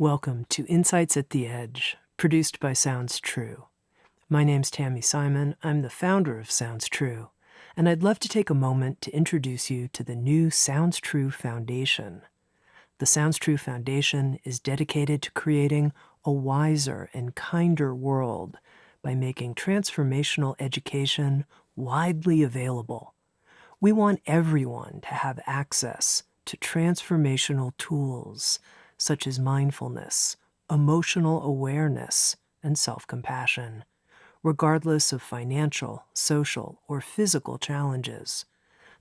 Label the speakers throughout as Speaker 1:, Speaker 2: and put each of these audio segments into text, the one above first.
Speaker 1: Welcome to Insights at the Edge, produced by Sounds True. My name's Tami Simon. I'm the founder of Sounds True, and I'd love to take a moment to introduce you to the new Sounds True Foundation. The Sounds True Foundation is dedicated to creating a wiser and kinder world by making transformational education widely available. We want everyone to have access to transformational tools such as mindfulness, emotional awareness, and self-compassion, regardless of financial, social, or physical challenges.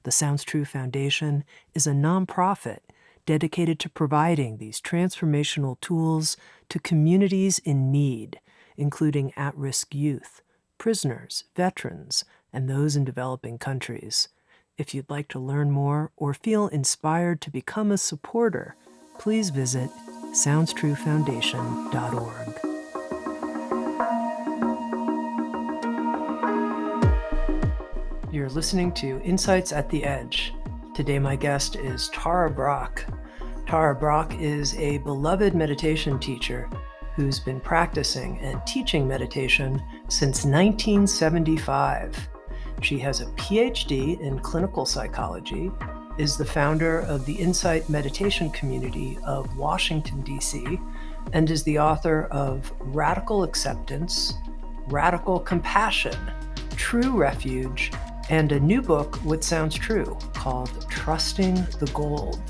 Speaker 1: The Sounds True Foundation is a nonprofit dedicated to providing these transformational tools to communities in need, including at-risk youth, prisoners, veterans, and those in developing countries. If you'd like to learn more or feel inspired to become a supporter, please visit SoundsTrueFoundation.org. You're listening to Insights at the Edge. Today my guest is Tara Brach. Tara Brach is a beloved meditation teacher who's been practicing and teaching meditation since 1975. She has a PhD in clinical psychology, is the founder of the Insight Meditation Community of Washington, D.C., and is the author of Radical Acceptance, Radical Compassion, True Refuge, and a new book with Sounds True called Trusting the Gold.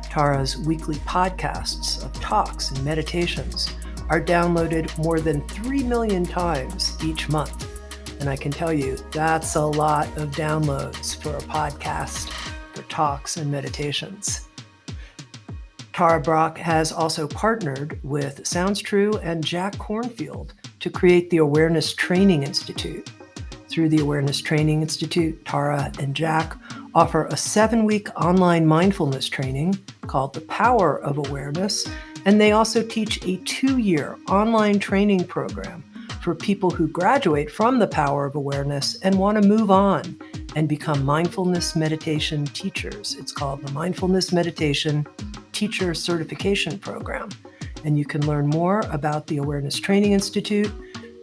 Speaker 1: Tara's weekly podcasts of talks and meditations are downloaded more than 3 million times each month. And I can tell you, that's a lot of downloads for a podcast for talks and meditations. Tara Brach has also partnered with Sounds True and Jack Cornfield to create the Awareness Training Institute. Through the Awareness Training Institute, Tara and Jack offer a 7-week online mindfulness training called The Power of Awareness, and they also teach a 2-year online training program for people who graduate from the Power of Awareness and want to move on and become mindfulness meditation teachers. It's called the Mindfulness Meditation Teacher Certification Program. And you can learn more about the Awareness Training Institute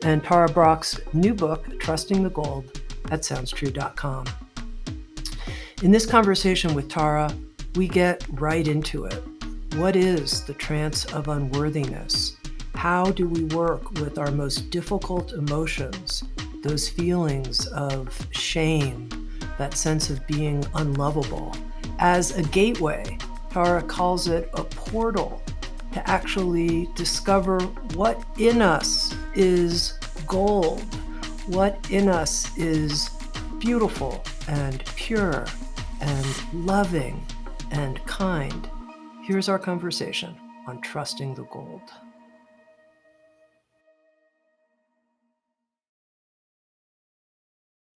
Speaker 1: and Tara Brach's new book, Trusting the Gold, at SoundsTrue.com. In this conversation with Tara, we get right into it. What is the trance of unworthiness? How do we work with our most difficult emotions, those feelings of shame, that sense of being unlovable? As a gateway, Tara calls it a portal to actually discover what in us is gold, what in us is beautiful and pure and loving and kind. Here's our conversation on Trusting the Gold.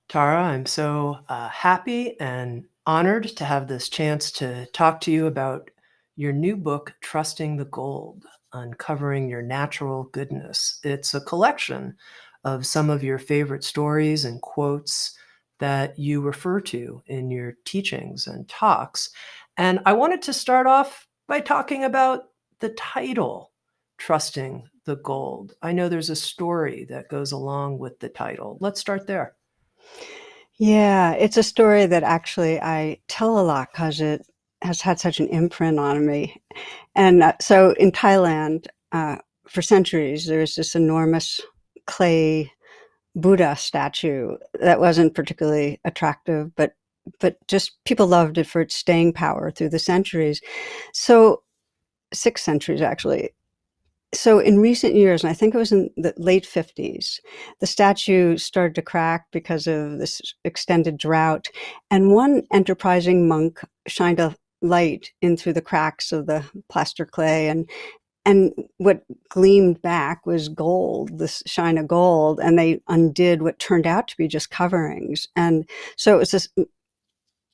Speaker 1: Tara, I'm so happy and honored to have this chance to talk to you about your new book, Trusting the Gold, Uncovering Your Natural Goodness. It's a collection of some of your favorite stories and quotes that you refer to in your teachings and talks. And I wanted to start off by talking about the title, Trusting the Gold. I know there's a story that goes along with the title. Let's start there.
Speaker 2: Yeah, it's a story that actually I tell a lot because it has had such an imprint on me. And so in Thailand, for centuries, there's this enormous clay Buddha statue that wasn't particularly attractive, but just people loved it for its staying power through the centuries. So 6 centuries, actually. So in recent years, and I think it was in the late 50s, the statue started to crack because of this extended drought. And one enterprising monk shined a light in through the cracks of the plaster clay, and what gleamed back was gold, this shine of gold, and they undid what turned out to be just coverings. And so it was this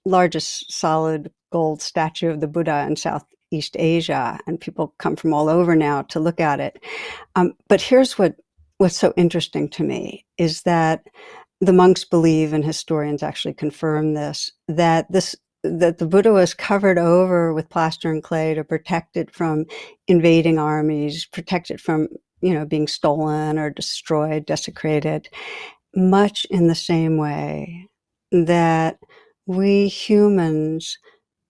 Speaker 2: largest solid gold statue of the Buddha in Southeast Asia, and people come from all over now to look at it. But here's what's so interesting to me is that the monks believe, and historians actually confirm this, that this that the Buddha was covered over with plaster and clay to protect it from invading armies, protect it from, being stolen or destroyed, desecrated, much in the same way that we humans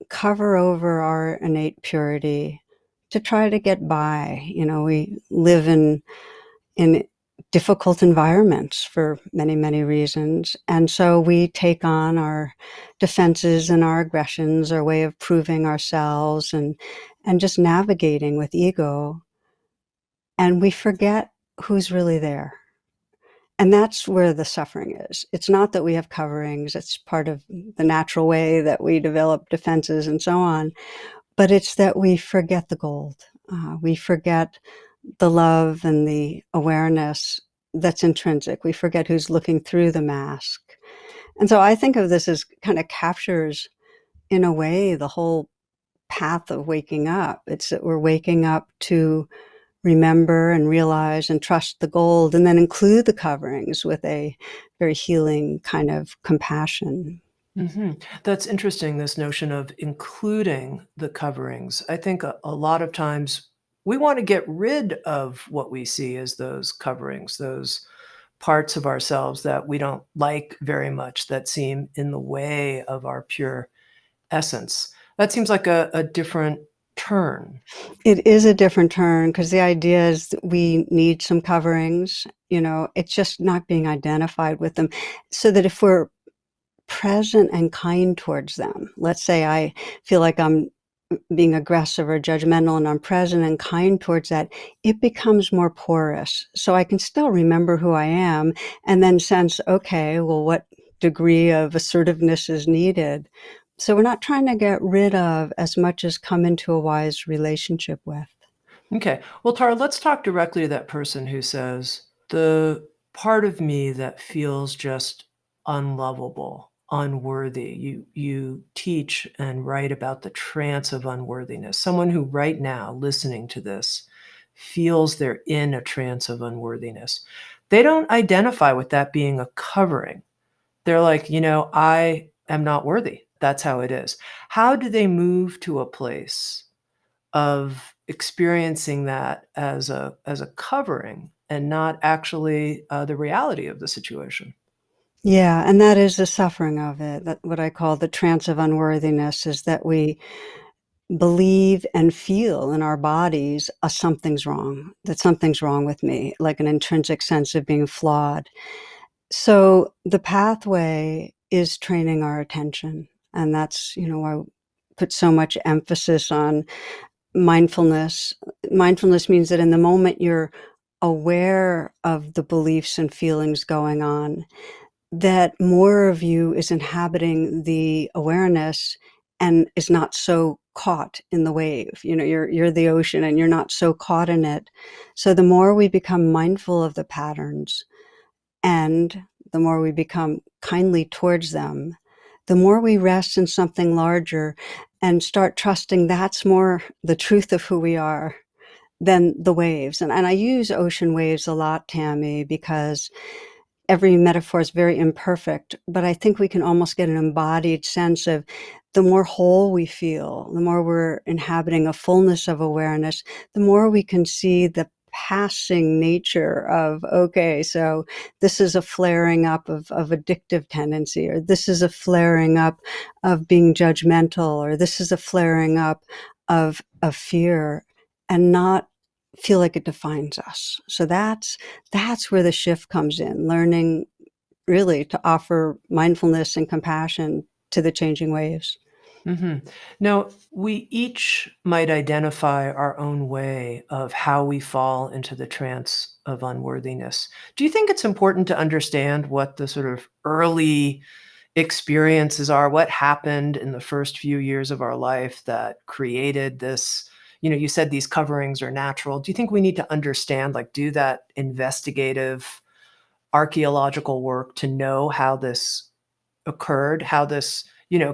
Speaker 2: cover over our innate purity to try to get by. We live in difficult environments for many, many reasons. And so we take on our defenses and our aggressions, our way of proving ourselves and just navigating with ego. And we forget who's really there. And that's where the suffering is. It's not that we have coverings, it's part of the natural way that we develop defenses and so on, but it's that we forget the gold. We forget the love and the awareness that's intrinsic. We forget who's looking through the mask. And so I think of this as kind of captures, in a way, the whole path of waking up. It's that we're waking up to remember and realize and trust the gold, and then include the coverings with a very healing kind of compassion.
Speaker 1: That's interesting, this notion of including the coverings. I think a lot of times we want to get rid of what we see as those coverings, those parts of ourselves that we don't like very much, that seem in the way of our pure essence. That seems like a different turn.
Speaker 2: It is a different turn because the idea is that we need some coverings. It's just not being identified with them. So that if we're present and kind towards them, let's say I feel like I'm being aggressive or judgmental and I'm present and kind towards that, it becomes more porous. So I can still remember who I am and then sense, okay, well, what degree of assertiveness is needed? So we're not trying to get rid of as much as come into a wise relationship with.
Speaker 1: Okay. Well, Tara, let's talk directly to that person who says, the part of me that feels just unlovable, unworthy. You teach and write about the trance of unworthiness. Someone who right now, listening to this, feels they're in a trance of unworthiness. They don't identify with that being a covering. They're like, I am not worthy. That's how it is. How do they move to a place of experiencing that as a covering and not actually the reality of the situation?
Speaker 2: Yeah, and that is the suffering of it. That what I call the trance of unworthiness is that we believe and feel in our bodies something's wrong, that something's wrong with me, like an intrinsic sense of being flawed. So the pathway is training our attention. And that's, why I put so much emphasis on mindfulness. Mindfulness means that in the moment you're aware of the beliefs and feelings going on, that more of you is inhabiting the awareness and is not so caught in the wave. You're the ocean and you're not so caught in it. So the more we become mindful of the patterns and the more we become kindly towards them, the more we rest in something larger and start trusting that's more the truth of who we are than the waves. And I use ocean waves a lot, Tami, because every metaphor is very imperfect, but I think we can almost get an embodied sense of the more whole we feel, the more we're inhabiting a fullness of awareness, the more we can see the passing nature of, okay, so this is a flaring up of addictive tendency, or this is a flaring up of being judgmental, or this is a flaring up of fear, and not feel like it defines us. So that's where the shift comes in, learning really to offer mindfulness and compassion to the changing waves.
Speaker 1: Now, we each might identify our own way of how we fall into the trance of unworthiness. Do you think it's important to understand what the sort of early experiences are, what happened in the first few years of our life that created this? You said these coverings are natural. Do you think we need to understand, like, do that investigative archaeological work to know how this occurred, how this,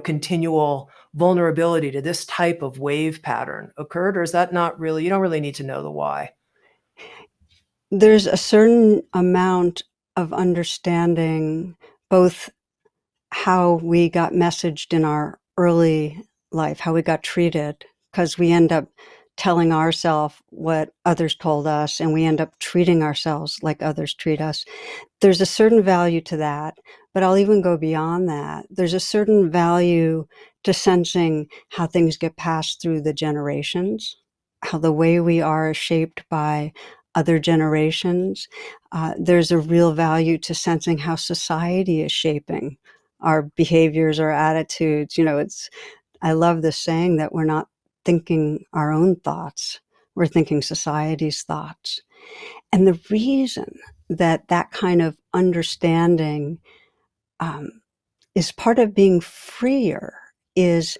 Speaker 1: continual vulnerability to this type of wave pattern occurred? Or is that not really, you don't really need to know the why?
Speaker 2: There's a certain amount of understanding both how we got messaged in our early life, how we got treated, because we end up telling ourselves what others told us, and we end up treating ourselves like others treat us. There's a certain value to that, but I'll even go beyond that. There's a certain value to sensing how things get passed through the generations, how the way we are is shaped by other generations. There's a real value to sensing how society is shaping our behaviors, our attitudes. I love this saying that we're not thinking our own thoughts, we're thinking society's thoughts. And the reason that that kind of understanding um, is part of being freer is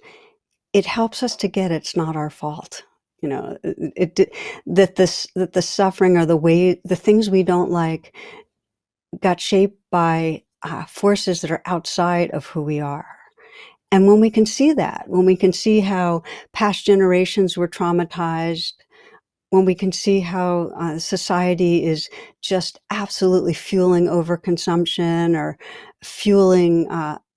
Speaker 2: it helps us to get it's not our fault. That the suffering or the things we don't like got shaped by forces that are outside of who we are. And when we can see that, when we can see how past generations were traumatized, when we can see how society is just absolutely fueling overconsumption or fueling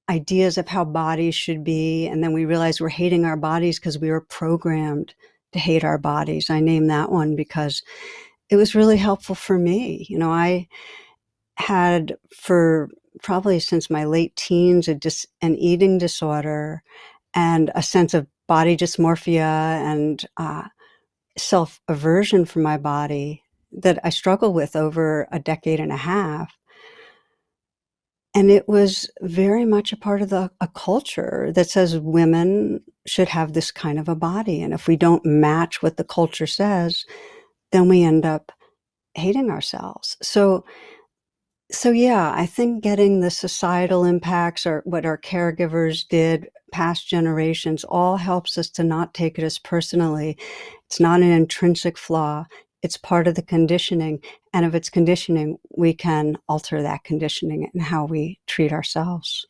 Speaker 2: ideas of how bodies should be, and then we realize we're hating our bodies because we were programmed to hate our bodies. I named that one because it was really helpful for me. I had for probably since my late teens an eating disorder and a sense of body dysmorphia and self-aversion for my body that I struggled with over a decade and a half. And it was very much a part of a culture that says women should have this kind of a body. And if we don't match what the culture says, then we end up hating ourselves. So yeah, I think getting the societal impacts or what our caregivers did, past generations, all helps us to not take it as personally. It's not an intrinsic flaw. It's part of the conditioning. And if it's conditioning, we can alter that conditioning and how we treat ourselves.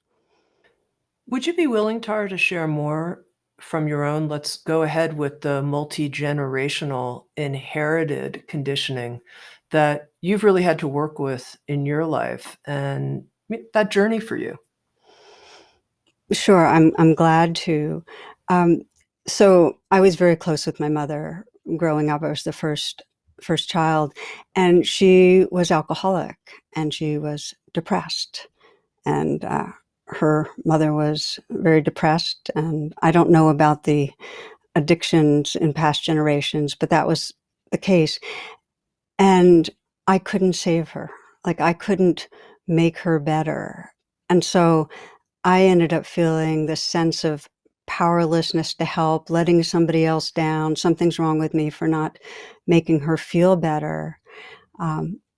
Speaker 1: Would you be willing, Tara, to share more from your own? Let's go ahead with the multi-generational inherited conditioning that you've really had to work with in your life and that journey for you.
Speaker 2: Sure, I'm glad to. Um, so I was very close with my mother growing up. I was the first child, and she was alcoholic and she was depressed. And her mother was very depressed. And I don't know about the addictions in past generations, but that was the case. And I couldn't save her. Like I couldn't make her better. And so I ended up feeling this sense of powerlessness to help, letting somebody else down. Something's wrong with me for not making her feel better,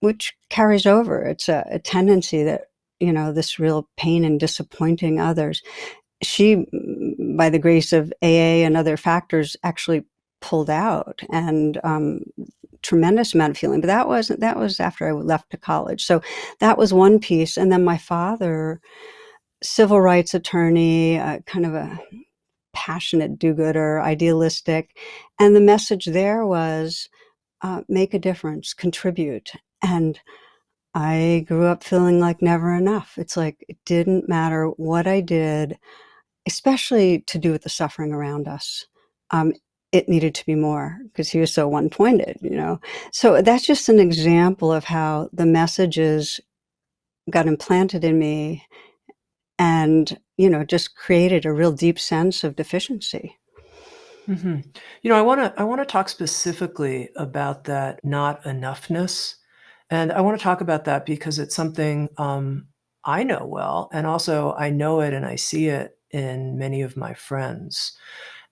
Speaker 2: which carries over. It's a tendency that, this real pain and disappointing others. She, by the grace of AA and other factors, actually pulled out and tremendous amount of healing. But that was after I left to college. So that was one piece. And then my father, civil rights attorney, kind of a passionate do-gooder, idealistic. And the message there was make a difference, contribute. And I grew up feeling like never enough. It's like it didn't matter what I did, especially to do with the suffering around us. It needed to be more because he was so one-pointed. So that's just an example of how the messages got implanted in me and, just created a real deep sense of deficiency.
Speaker 1: Mm-hmm. I want to talk specifically about that not enoughness, and I want to talk about that because it's something I know well, and also I know it and I see it in many of my friends.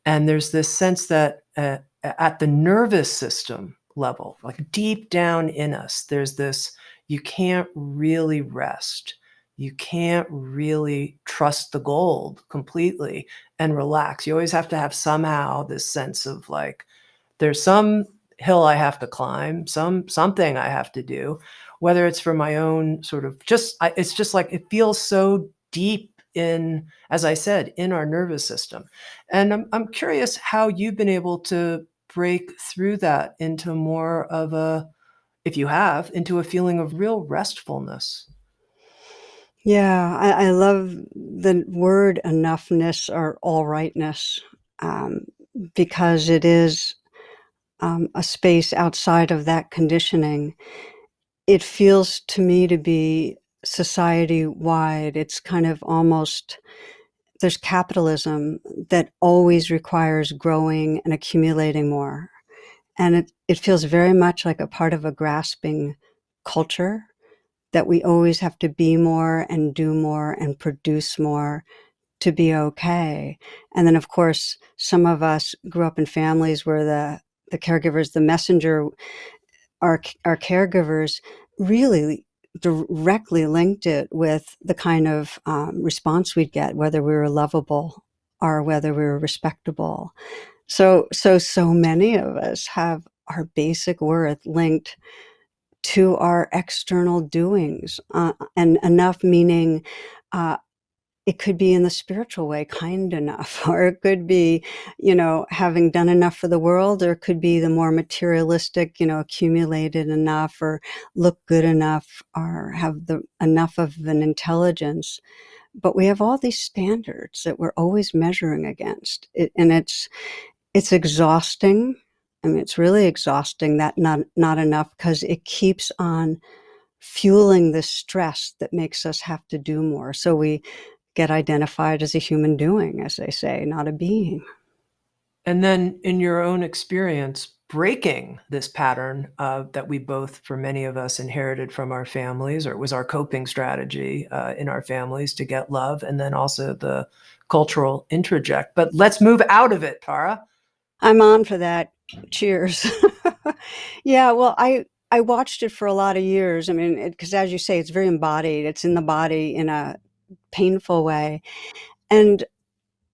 Speaker 1: And there's this sense that at the nervous system level, like deep down in us, there's this you can't really rest. You can't really trust the gold completely and relax. You always have to have somehow this sense of like, there's some hill I have to climb, something I have to do, whether it's for my own sort of it's just like it feels so deep in, as I said, in our nervous system. And I'm curious how you've been able to break through that into more of a, if you have, into a feeling of real restfulness.
Speaker 2: Yeah, I love the word enoughness or all rightness, um, because it is a space outside of that conditioning. It feels to me to be society wide. It's kind of almost, there's capitalism that always requires growing and accumulating more. And it feels very much like a part of a grasping culture that we always have to be more and do more and produce more to be okay. And then, of course, some of us grew up in families where the caregivers, the messenger, our caregivers really directly linked it with the kind of response we'd get, whether we were lovable or whether we were respectable. So many of us have our basic worth linked to our external doings, and enough meaning uh, it could be in the spiritual way, kind enough, or it could be, having done enough for the world, or it could be the more materialistic, accumulated enough, or look good enough, or have the enough of an intelligence. But we have all these standards that we're always measuring against, and it's exhausting. I mean, it's really exhausting that not enough, because it keeps on fueling the stress that makes us have to do more. So we get identified as a human doing, as they say, not a being.
Speaker 1: And then, in your own experience, breaking this pattern that we both, for many of us, inherited from our families, or it was our coping strategy in our families to get love, and then also the cultural introject. But let's move out of it, Tara.
Speaker 2: I'm on for that. Cheers. Yeah, well, I watched it for a lot of years. I mean, because as you say, it's very embodied. It's in the body in a painful way. And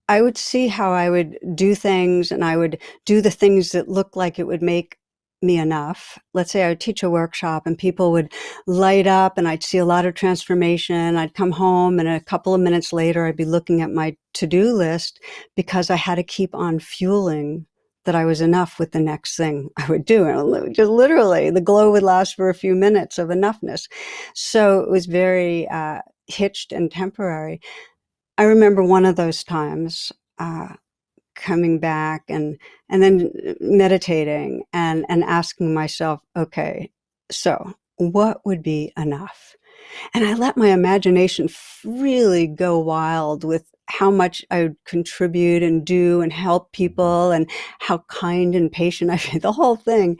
Speaker 2: I would see how I would do things, and I would do the things that looked like it would make me enough. Let's say I would teach a workshop and people would light up and I'd see a lot of transformation. I'd come home and a couple of minutes later I'd be looking at my to-do list because I had to keep on fueling that I was enough with the next thing I would do. And just literally, the glow would last for a few minutes of enoughness. So it was very hitched and temporary. I remember one of those times coming back and then meditating and asking myself, okay, so what would be enough? And I let my imagination really go wild with how much I would contribute and do and help people and how kind and patient I'd be, the whole thing.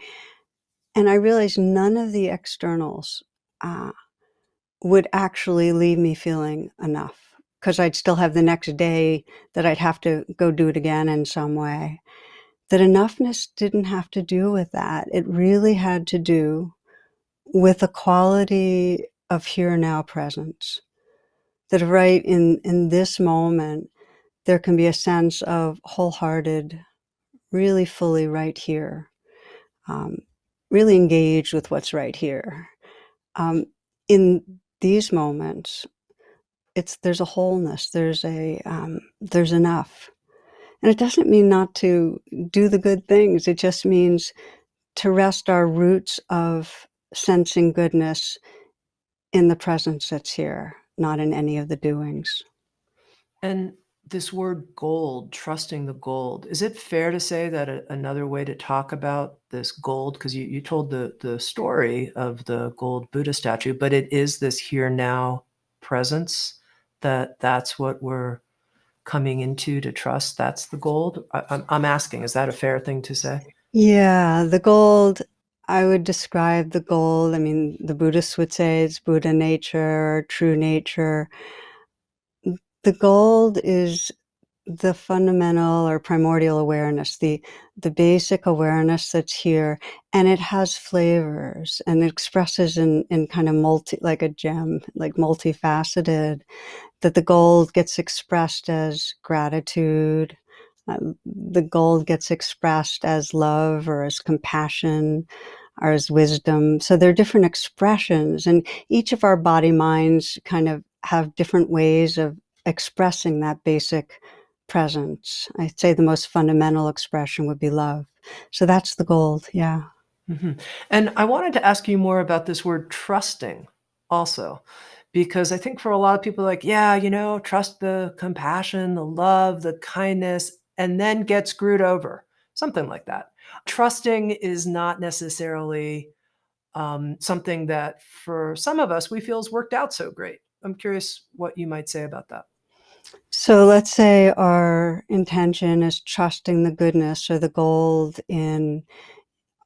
Speaker 2: And I realized none of the externals uh, would actually leave me feeling enough, because I'd still have the next day that I'd have to go do it again in some way. That enoughness didn't have to do with that. It really had to do with a quality of here now presence. That right in this moment, there can be a sense of wholehearted, really fully right here, um, really engaged with what's right here. In these moments, there's a wholeness, there's enough. And it doesn't mean not to do the good things. It just means to rest our roots of sensing goodness in the presence that's here, not in any of the doings.
Speaker 1: And this word gold, trusting the gold, is it fair to say that another way to talk about this gold, because you told the story of the gold Buddha statue, but it is this here now presence, that's what we're coming into to trust, that's the gold? I'm asking, is that a fair thing to say?
Speaker 2: Yeah, the gold, I would describe the gold. I mean, the Buddhists would say it's Buddha nature, true nature. The gold is the fundamental or primordial awareness, the basic awareness that's here, and it has flavors and it expresses in kind of like a gem, like multifaceted. That the gold gets expressed as gratitude, the gold gets expressed as love or as compassion or as wisdom. So there are different expressions, and each of our body minds kind of have different ways of expressing that basic presence. I'd say the most fundamental expression would be love. So that's the gold, yeah.
Speaker 1: And I wanted to ask you more about this word trusting also, because I think for a lot of people, like, yeah, trust the compassion, the love, the kindness, and then get screwed over, something like that. Trusting is not necessarily something that for some of us we feel has worked out so great. I'm curious what you might say about that.
Speaker 2: So let's say our intention is trusting the goodness or the gold in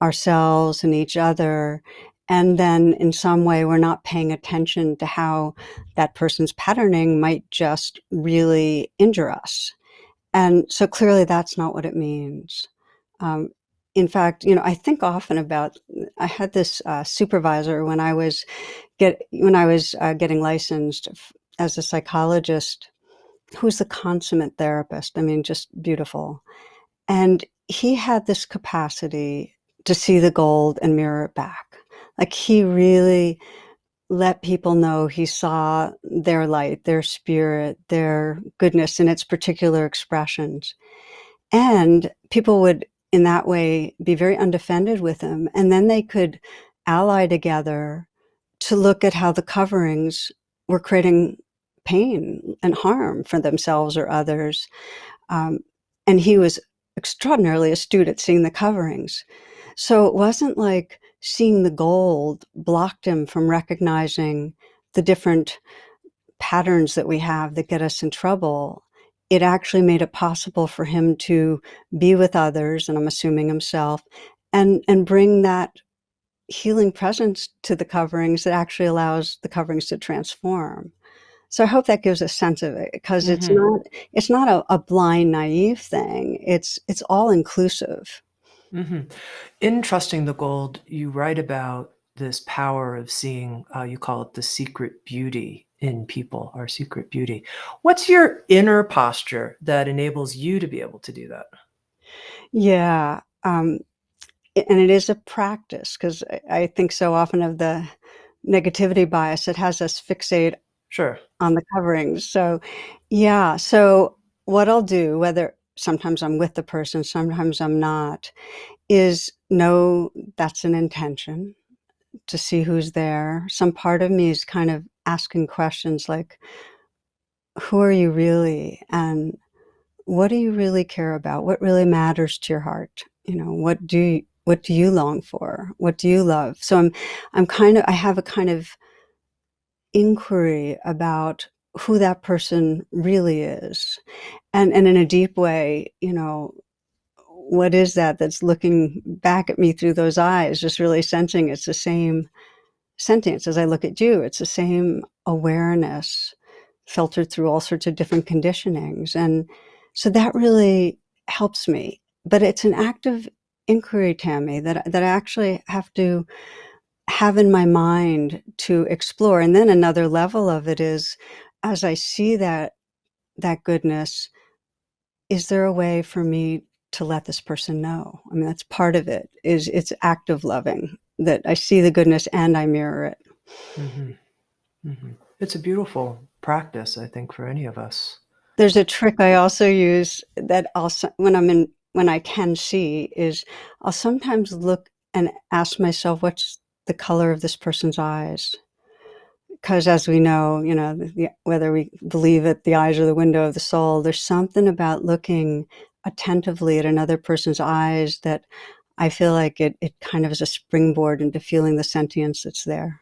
Speaker 2: ourselves and each other, and then in some way we're not paying attention to how that person's patterning might just really injure us. And so clearly that's not what it means. Um, in fact, I think often about, I had this supervisor when I was getting licensed as a psychologist, who was the consummate therapist. I mean, just beautiful. And he had this capacity to see the gold and mirror it back. Like, he really let people know he saw their light, their spirit, their goodness in its particular expressions. And people would, in that way, be very undefended with him. And then they could ally together to look at how the coverings were creating pain and harm for themselves or others. Um, and he was extraordinarily astute at seeing the coverings. So it wasn't like seeing the gold blocked him from recognizing the different patterns that we have that get us in trouble. It actually made it possible for him to be with others, and I'm assuming himself, and bring that healing presence to the coverings that actually allows the coverings to transform. So I hope that gives a sense of it, because
Speaker 1: Hmm.
Speaker 2: it's not a blind, naive thing. It's all inclusive.
Speaker 1: Hmm. In Trusting the Gold, you write about this power of seeing, you call it the secret beauty in people, our secret beauty. What's your inner posture that enables you to be able to do that?
Speaker 2: Yeah, and it is a practice, because I think so often of the negativity bias that has us fixate
Speaker 1: Sure.
Speaker 2: on the coverings. So, yeah, so what I'll do, whether sometimes I'm with the person, sometimes I'm not, is know that's an intention to see who's there. Some part of me is kind of asking questions like, who are you really? And what do you really care about? What really matters to your heart? What do you long for? What do you love? So I have a kind of inquiry about who that person really is. And in a deep way, what is that that's looking back at me through those eyes, just really sensing it's the same sentience as I look at you. It's the same awareness filtered through all sorts of different conditionings. And so that really helps me. But it's an active inquiry, Tami, that I actually have to have in my mind to explore. And then another level of it is, as I see that goodness, is there a way for me to let this person know? I mean, that's part of it, is it's active loving, that I see the goodness and I mirror it.
Speaker 1: Hmm. Hmm. It's a beautiful practice, I think, for any of us.
Speaker 2: There's a trick I also use that also when I can see, is I'll sometimes look and ask myself, what's the color of this person's eyes? Because as we know, whether we believe it, the eyes are the window of the soul. There's something about looking attentively at another person's eyes that I feel like it kind of is a springboard into feeling the sentience that's there.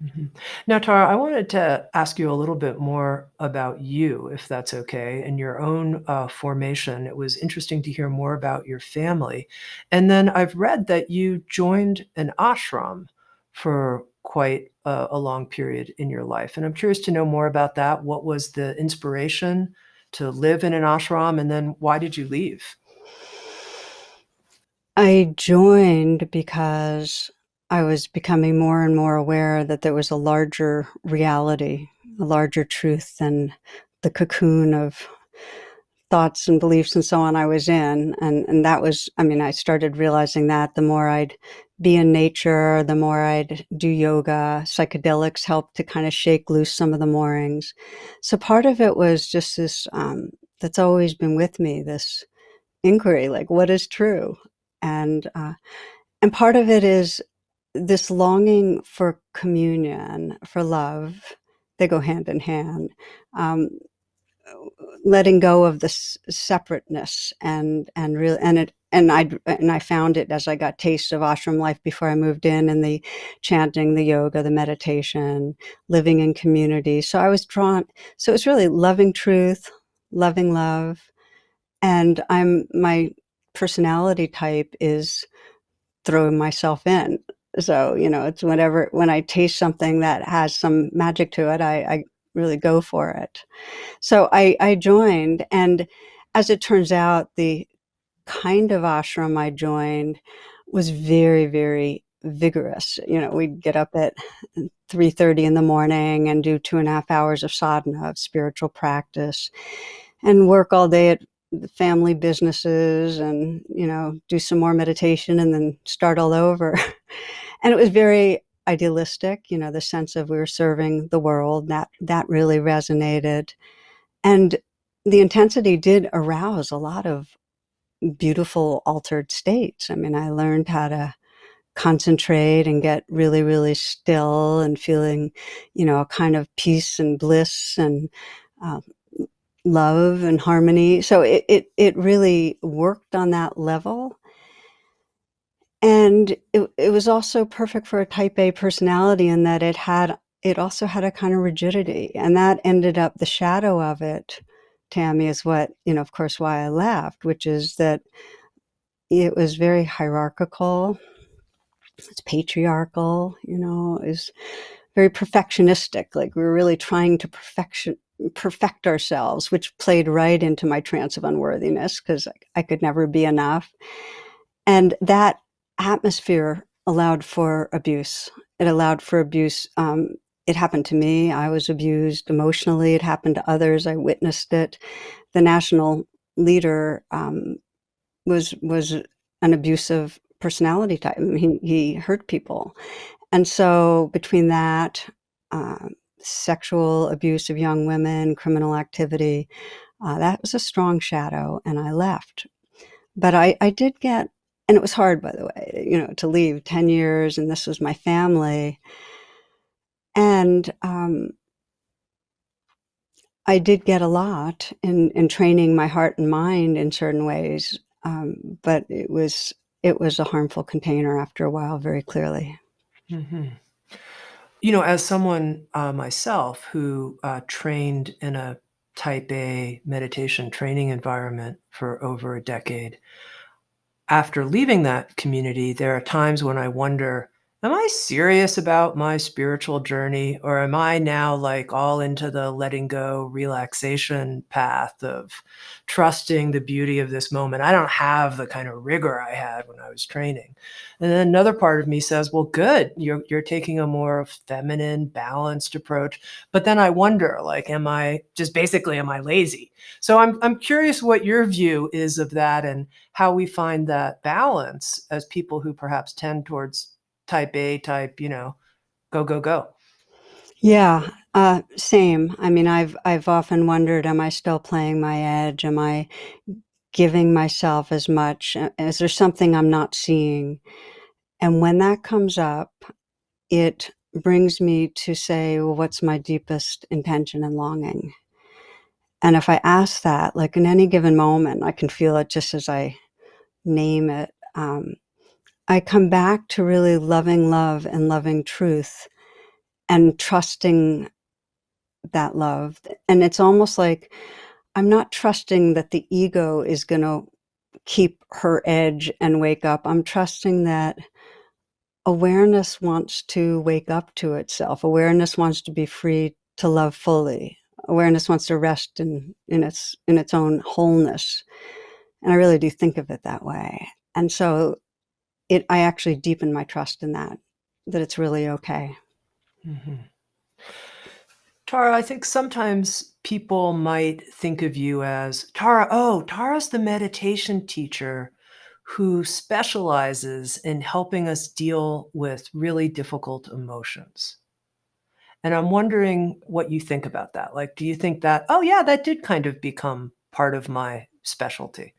Speaker 1: Mhm. Now, Tara, I wanted to ask you a little bit more about you, if that's okay, and your own formation. It was interesting to hear more about your family. And then I've read that you joined an ashram for quite a long period in your life. And I'm curious to know more about that. What was the inspiration to live in an ashram? And then why did you leave?
Speaker 2: I joined because I was becoming more and more aware that there was a larger reality, a larger truth than the cocoon of thoughts and beliefs and so on I was in. And that was, I mean, I started realizing that the more I'd be in nature, the more I'd do yoga. Psychedelics helped to kind of shake loose some of the moorings. So part of it was just this, that's always been with me, this inquiry, like, what is true? And, uh, and part of it is this longing for communion, for love, they go hand in hand. Um, Letting go of the separateness and real and I found it as I got tastes of ashram life before I moved in, and the chanting, the yoga, the meditation, living in community. So I was drawn. So it's really loving truth, loving love, and my personality type is throwing myself in. So, it's when I taste something that has some magic to it, I really go for it. So I joined, and as it turns out, the kind of ashram I joined was very, very vigorous. We'd get up at 3:30 in the morning and do 2.5 hours of sadhana, of spiritual practice, and work all day at the family businesses, and do some more meditation and then start all over. And it was very idealistic, the sense of we were serving the world, that really resonated. And the intensity did arouse a lot of beautiful altered states. I mean, I learned how to concentrate and get really, really still and feeling, a kind of peace and bliss and uh, love and harmony. So it really worked on that level. And it was also perfect for a type A personality in that it also had a kind of rigidity, and that ended up the shadow of it, Tami, is what, of course, why I left, which is that it was very hierarchical, it's patriarchal, is very perfectionistic. Like we were really trying to perfect ourselves, which played right into my trance of unworthiness because I could never be enough. And that atmosphere allowed for abuse. It allowed for abuse. It happened to me. I was abused emotionally. It happened to others. I witnessed it. The national leader was an abusive personality type. I mean, he hurt people. And so between that, sexual abuse of young women, criminal activity, that was a strong shadow, and I left. But I did get, and it was hard, by the way, to leave 10 years, and this was my family. And I did get a lot in training my heart and mind in certain ways, but it was a harmful container after a while, very clearly.
Speaker 1: Mm-hmm. As someone myself who trained in a type A meditation training environment for over a decade, after leaving that community, there are times when I wonder, am I serious about my spiritual journey, or am I now like all into the letting go relaxation path of trusting the beauty of this moment? I don't have the kind of rigor I had when I was training. And then another part of me says, well, good, you're taking a more feminine, balanced approach. But then I wonder, like, am I lazy? So I'm curious what your view is of that, and how we find that balance as people who perhaps tend towards type A type, go, go, go.
Speaker 2: Yeah, same. I mean, I've often wondered, am I still playing my edge? Am I giving myself as much? Is there something I'm not seeing? And when that comes up, it brings me to say, well, what's my deepest intention and longing? And if I ask that, like in any given moment, I can feel it just as I name it. I come back to really loving love and loving truth and trusting that love. And it's almost like I'm not trusting that the ego is going to keep her edge and wake up. I'm trusting that awareness wants to wake up to itself. Awareness wants to be free to love fully. Awareness wants to rest in its own wholeness. And I really do think of it that way. And so I actually deepen my trust in that it's really okay.
Speaker 1: Mm-hmm. Tara, I think sometimes people might think of you as Tara. Oh, Tara's the meditation teacher who specializes in helping us deal with really difficult emotions. And I'm wondering what you think about that. Like, do you think that, oh, yeah, that did kind of become part of my specialty?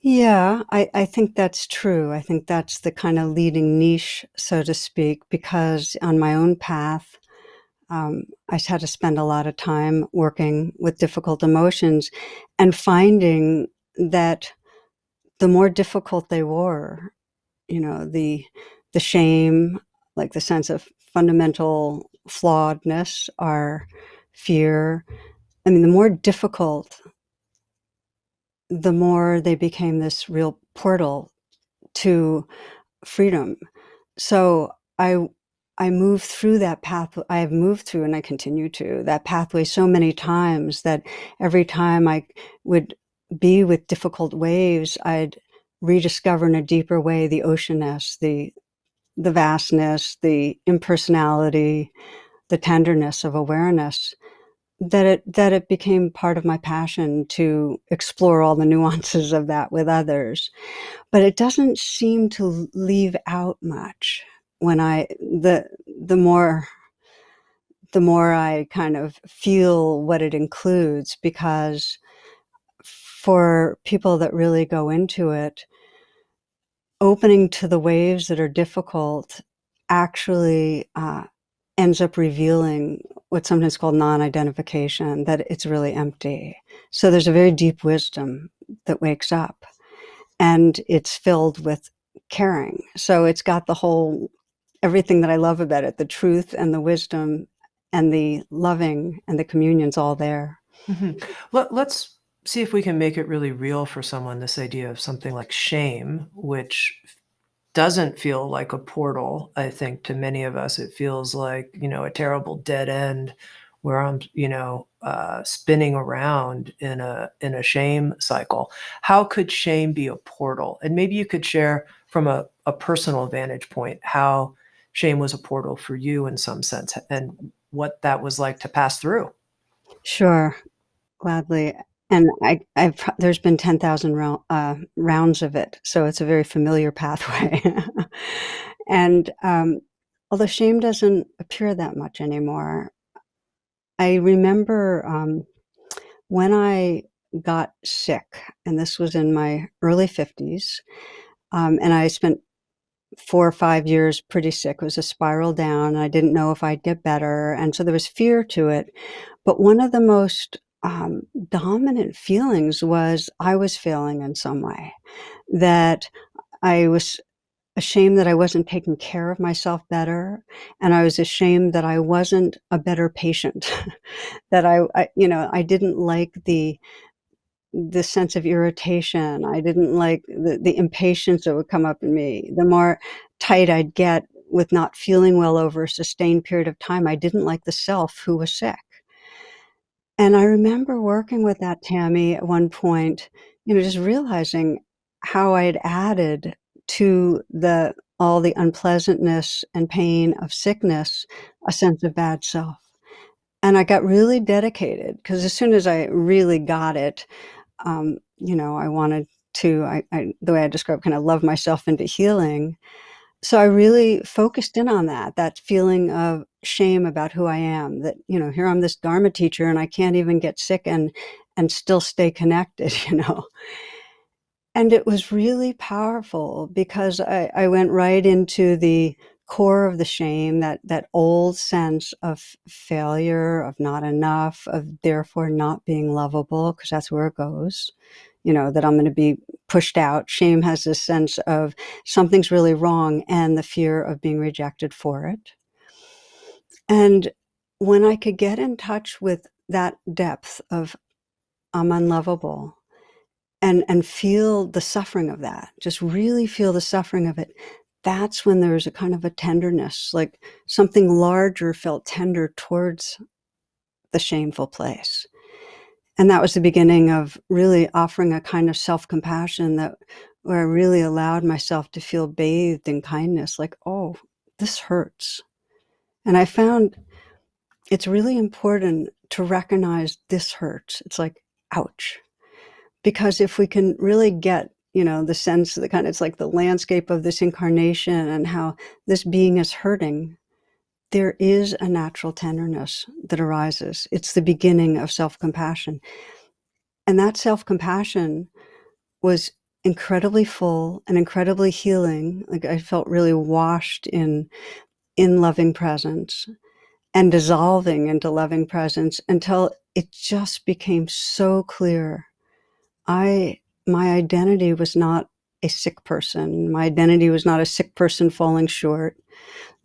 Speaker 2: Yeah, I think that's true. I think that's the kind of leading niche, so to speak, because on my own path, I had to spend a lot of time working with difficult emotions and finding that the more difficult they were, the shame, like the sense of fundamental flawedness, our fear. I mean, the more difficult, the more they became this real portal to freedom. So I moved through that path. I have moved through, and I continue to, that pathway so many times that every time I would be with difficult waves, I'd rediscover in a deeper way the oceanness, the vastness, the impersonality, the tenderness of awareness, that it became part of my passion to explore all the nuances of that with others. But it doesn't seem to leave out much when the more I kind of feel what it includes, because for people that really go into it, opening to the waves that are difficult actually ends up revealing what's sometimes called non-identification, that it's really empty. So there's a very deep wisdom that wakes up, and it's filled with caring. So it's got the whole, everything that I love about it, the truth and the wisdom and the loving and the communion's all there.
Speaker 1: Let's see if we can make it really real for someone, this idea of something like shame, which doesn't feel like a portal. I think to many of us, it feels like, a terrible dead end where I'm, spinning around in a shame cycle. How could shame be a portal? And maybe you could share from a personal vantage point how shame was a portal for you in some sense and what that was like to pass through.
Speaker 2: Sure, gladly. And there's been 10,000 rounds of it, so it's a very familiar pathway. And although shame doesn't appear that much anymore, I remember when I got sick, and this was in my early 50s, and I spent 4 or 5 years pretty sick. It was a spiral down, and I didn't know if I'd get better, and so there was fear to it. But one of the most dominant feelings was I was failing in some way, that I was ashamed that I wasn't taking care of myself better, and I was ashamed that I wasn't a better patient, that I didn't like the sense of irritation. I didn't like the impatience that would come up in me. The more tight I'd get with not feeling well over a sustained period of time, I didn't like the self who was sick. And I remember working with that, Tammy, at one point, just realizing how I had added to all the unpleasantness and pain of sickness, a sense of bad self. And I got really dedicated, because as soon as I really got it, I wanted to, the way I describe, kind of love myself into healing. So I really focused in on that feeling of shame about who I am, that, here I'm this Dharma teacher and I can't even get sick and still stay connected, And it was really powerful, because I went right into the core of the shame, that old sense of failure, of not enough, of therefore not being lovable, because that's where it goes, that I'm going to be pushed out. Shame has this sense of something's really wrong and the fear of being rejected for it. And when I could get in touch with that depth of I'm unlovable, and feel the suffering of that, just really feel the suffering of it, that's when there's a kind of a tenderness, like something larger felt tender towards the shameful place. And that was the beginning of really offering a kind of self-compassion, where I really allowed myself to feel bathed in kindness, like, oh, this hurts. And I found it's really important to recognize this hurts. It's like, ouch. Because if we can really get, the sense, the kind of, it's like the landscape of this incarnation and how this being is hurting, there is a natural tenderness that arises. It's the beginning of self-compassion. And that self-compassion was incredibly full and incredibly healing. Like, I felt really washed in loving presence. and dissolving into loving presence until it just became so clear. My identity was not a sick person. My identity was not a sick person falling short.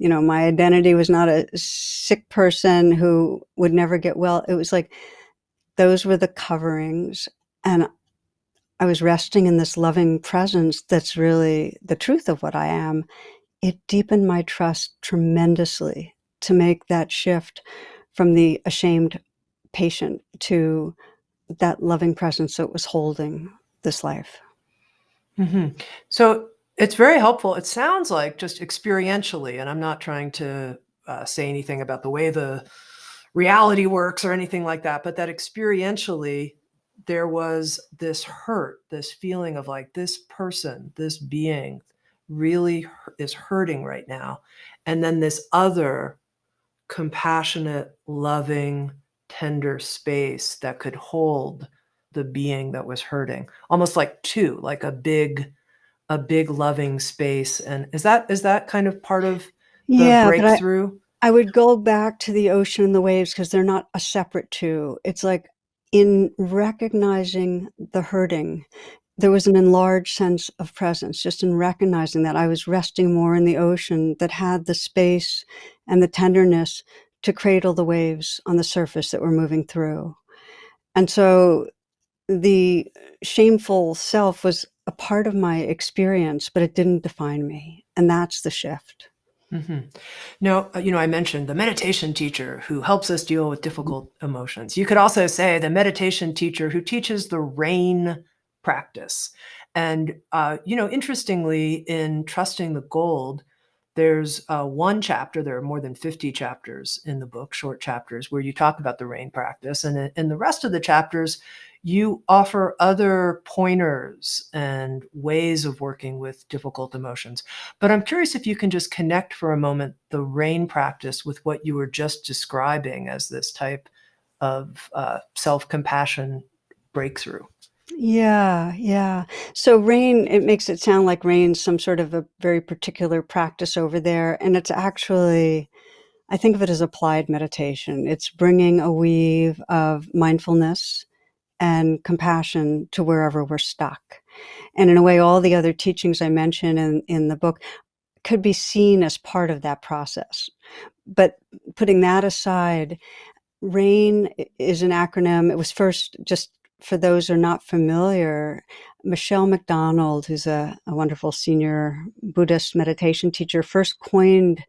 Speaker 2: My identity was not a sick person who would never get well. It was like those were the coverings. And I was resting in this loving presence that's really the truth of what I am. It deepened my trust tremendously to make that shift from the ashamed patient to that loving presence that was holding this life.
Speaker 1: Mm-hmm. So it's very helpful. It sounds like just experientially, and I'm not trying to say anything about the way the reality works or anything like that, but that experientially, there was this hurt, this feeling of like this person, this being really is hurting right now. And then this other compassionate, loving, tender space that could hold the being that was hurting, almost like two, like a big loving space. And is that kind of part of the
Speaker 2: Yeah, but
Speaker 1: breakthrough?
Speaker 2: I would go back to the ocean and the waves because they're not a separate two. It's like in recognizing the hurting, there was an enlarged sense of presence, just in recognizing that I was resting more in the ocean that had the space and the tenderness to cradle the waves on the surface that were moving through. And so the shameful self was a part of my experience, but it didn't define me. And that's the shift.
Speaker 1: Mm-hmm. Now, I mentioned the meditation teacher who helps us deal with difficult emotions. You could also say the meditation teacher who teaches the rain practice. And, interestingly, in Trusting the Gold, there's one chapter, there are more than 50 chapters in the book, short chapters, where you talk about the rain practice. And in the rest of the chapters, you offer other pointers and ways of working with difficult emotions. But I'm curious if you can just connect for a moment the rain practice with what you were just describing as this type of self-compassion breakthrough.
Speaker 2: Yeah, yeah. So rain, it makes it sound like rain's some sort of a very particular practice over there. And it's actually, I think of it as applied meditation. It's bringing a weave of mindfulness and compassion to wherever we're stuck. And in a way, all the other teachings I mention in the book could be seen as part of that process. But putting that aside, RAIN is an acronym. It was first, just for those who are not familiar, Michelle McDonald, who's a wonderful senior Buddhist meditation teacher, first coined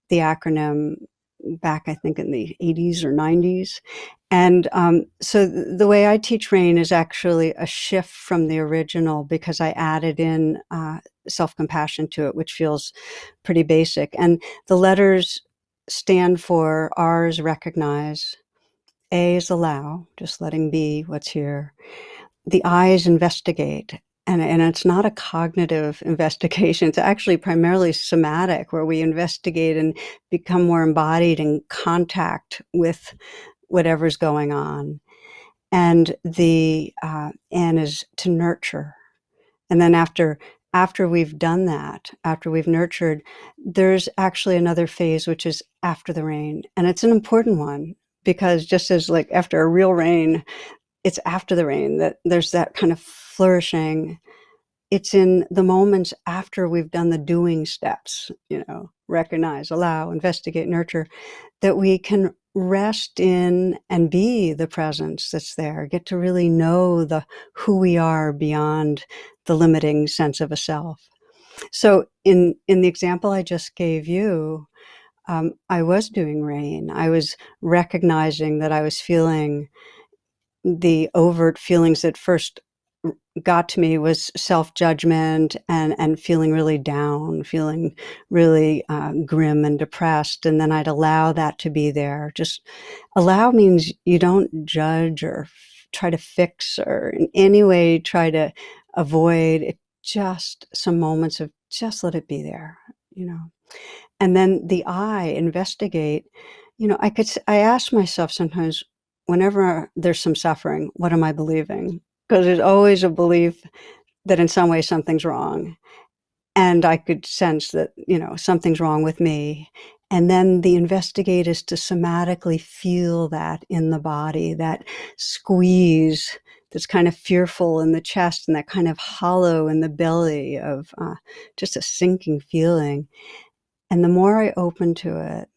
Speaker 2: the acronym back, I think, in the 80s or 90s. And so the way I teach RAIN is actually a shift from the original because I added in self-compassion to it, which feels pretty basic. And the letters stand for R is recognize, A is allow, just letting be what's here. The I is investigate. And it's not a cognitive investigation. It's actually primarily somatic, where we investigate and become more embodied in contact with whatever's going on. And the N is to nurture. And then after we've done that, after we've nurtured, there's actually another phase, which is after the rain. And it's an important one because just as like after a real rain, it's after the rain that there's that kind of flourishing. It's in the moments after we've done the doing steps, recognize, allow, investigate, nurture, that we can rest in and be the presence that's there, get to really know who we are beyond the limiting sense of a self. So in the example I just gave you, I was doing rain. I was recognizing that I was feeling the overt feelings that first got to me was self-judgment and feeling really down, feeling really grim and depressed. And then I'd allow that to be there. Just allow means you don't judge or try to fix or in any way try to avoid it. Just some moments of just let it be there. And then the I, investigate, I ask myself sometimes, whenever there's some suffering, what am I believing? Because there's always a belief that in some way something's wrong. And I could sense that, something's wrong with me. And then the investigate is to somatically feel that in the body, that squeeze that's kind of fearful in the chest and that kind of hollow in the belly of just a sinking feeling. And the more I opened to it,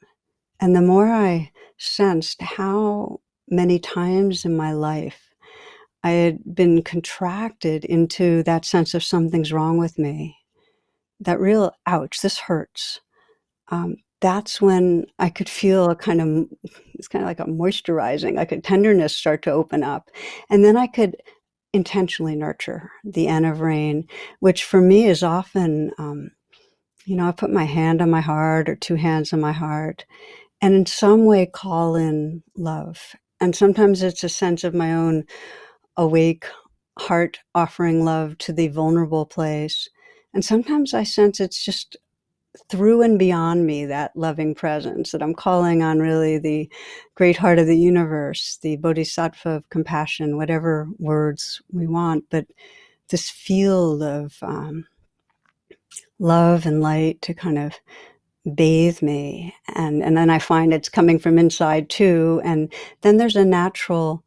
Speaker 2: and the more I sensed how many times in my life I had been contracted into that sense of something's wrong with me, that real, ouch, this hurts. That's when I could feel it's kind of like a moisturizing, like a tenderness start to open up. And then I could intentionally nurture the N of rain, which for me is often, I put my hand on my heart or two hands on my heart and in some way call in love. And sometimes it's a sense of my own awake heart offering love to the vulnerable place. And sometimes I sense it's just through and beyond me, that loving presence, that I'm calling on really the great heart of the universe, the bodhisattva of compassion, whatever words we want, but this field of love and light to kind of bathe me. And then I find it's coming from inside too. And then there's a natural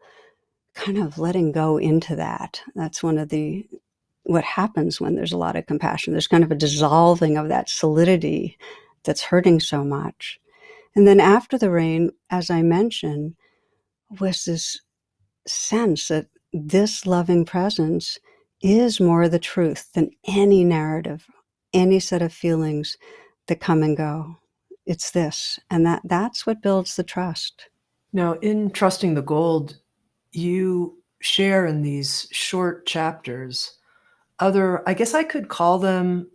Speaker 2: kind of letting go into that. That's what happens when there's a lot of compassion. There's kind of a dissolving of that solidity that's hurting so much. And then after the rain, as I mentioned, was this sense that this loving presence is more the truth than any narrative, any set of feelings that come and go. It's this, and that's what builds the trust.
Speaker 1: Now, in Trusting the Gold, you share in these short chapters other, I guess I could call them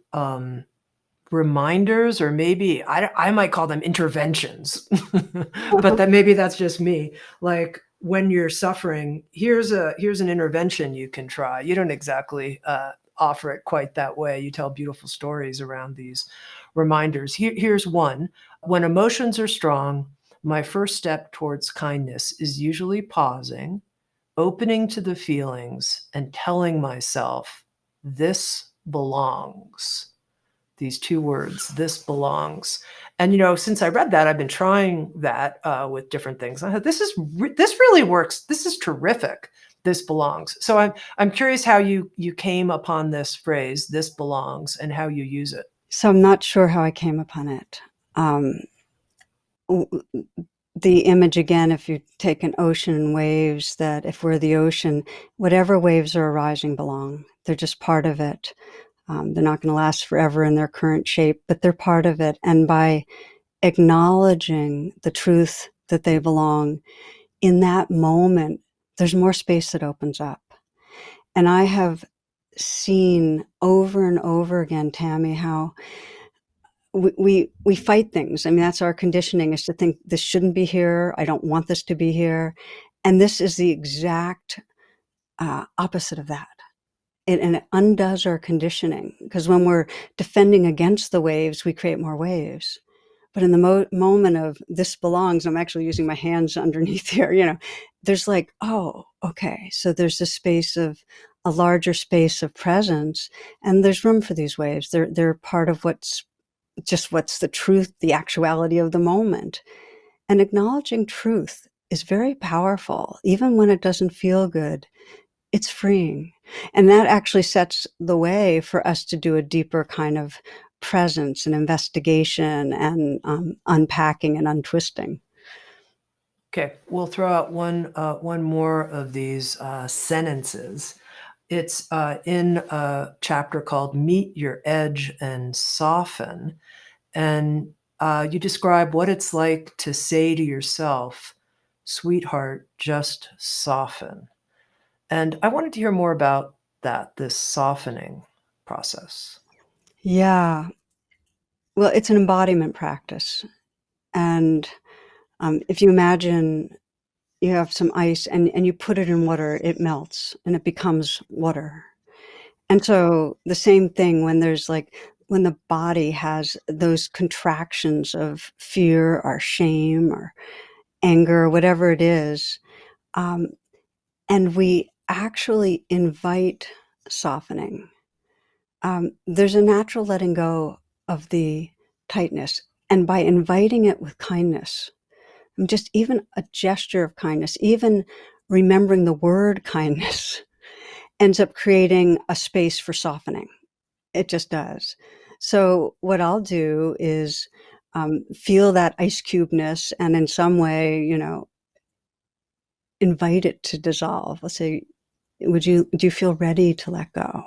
Speaker 1: reminders, or maybe I might call them interventions, but
Speaker 2: Uh-huh.
Speaker 1: that maybe that's just me. Like when you're suffering, here's an intervention you can try. You don't exactly offer it quite that way. You tell beautiful stories around these reminders. Here's one. When emotions are strong, my first step towards kindness is usually pausing, opening to the feelings, and telling myself, this belongs. These two words, this belongs. And since I read that, I've been trying that with different things. I thought, this really works. This is terrific. This belongs. So I'm curious how you came upon this phrase, this belongs, and how you use it.
Speaker 2: So I'm not sure how I came upon it. The image again, if you take an ocean and waves, that if we're the ocean, whatever waves are arising belong. They're just part of it. They're not going to last forever in their current shape, but they're part of it. And by acknowledging the truth that they belong, in that moment, there's more space that opens up. And I have seen over and over again, Tami, how we fight things. I mean, that's our conditioning, is to think this shouldn't be here. I don't want this to be here. And this is the exact opposite of that. And it undoes our conditioning, because when we're defending against the waves, we create more waves. But in the moment of this belongs, I'm actually using my hands underneath here, there's like, oh, okay. So there's a larger space of presence, and there's room for these waves. They're part of what's the truth, the actuality of the moment. And acknowledging truth is very powerful. Even when it doesn't feel good, it's freeing. And that actually sets the way for us to do a deeper kind of presence and investigation and unpacking and untwisting.
Speaker 1: Okay, we'll throw out one more of these sentences. It's in a chapter called Meet Your Edge and Soften. And you describe what it's like to say to yourself, sweetheart, just soften. And I wanted to hear more about that, this softening process.
Speaker 2: Yeah. Well, it's an embodiment practice. And if you imagine you have some ice and you put it in water, it melts and it becomes water. And so the same thing when the body has those contractions of fear or shame or anger, whatever it is, um, and we actually invite softening. There's a natural letting go of the tightness. And by inviting it with kindness, and just even a gesture of kindness, even remembering the word kindness, ends up creating a space for softening. It just does. So what I'll do is feel that ice cubeness, and in some way, invite it to dissolve. Let's say, do you feel ready to let go?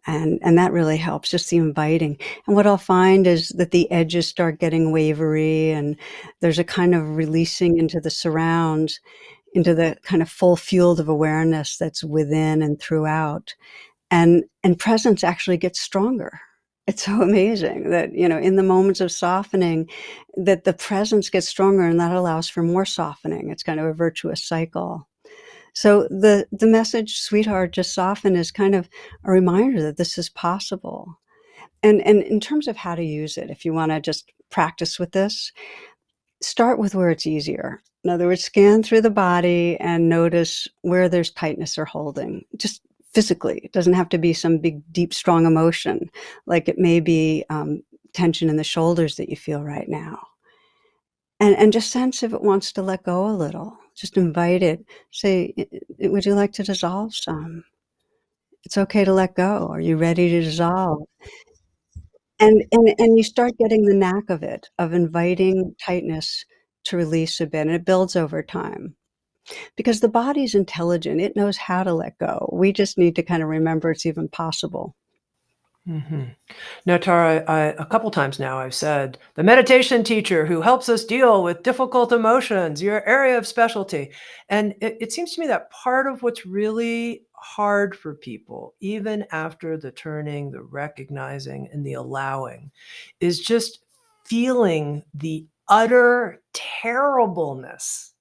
Speaker 2: And that really helps, just the inviting. And what I'll find is that the edges start getting wavery, and there's a kind of releasing into the surrounds, into the kind of full field of awareness that's within and throughout. And presence actually gets stronger. It's so amazing that, in the moments of softening, that the presence gets stronger, and that allows for more softening. It's kind of a virtuous cycle. So the message, sweetheart, just soften, is kind of a reminder that this is possible. And in terms of how to use it, if you want to just practice with this, start with where it's easier. In other words, scan through the body and notice where there's tightness or holding, just physically. It doesn't have to be some big, deep, strong emotion. Like it may be tension in the shoulders that you feel right now. And just sense if it wants to let go a little. Just invite it. Say, would you like to dissolve some? It's okay to let go. Are you ready to dissolve? And you start getting the knack of it, of inviting tightness to release a bit, and it builds over time. Because the body's intelligent, it knows how to let go. We just need to kind of remember it's even possible.
Speaker 1: Mm-hmm. Now, Tara, a couple times now I've said, the meditation teacher who helps us deal with difficult emotions, your area of specialty. And it seems to me that part of what's really hard for people, even after the turning, the recognizing, and the allowing, is just feeling the utter terribleness,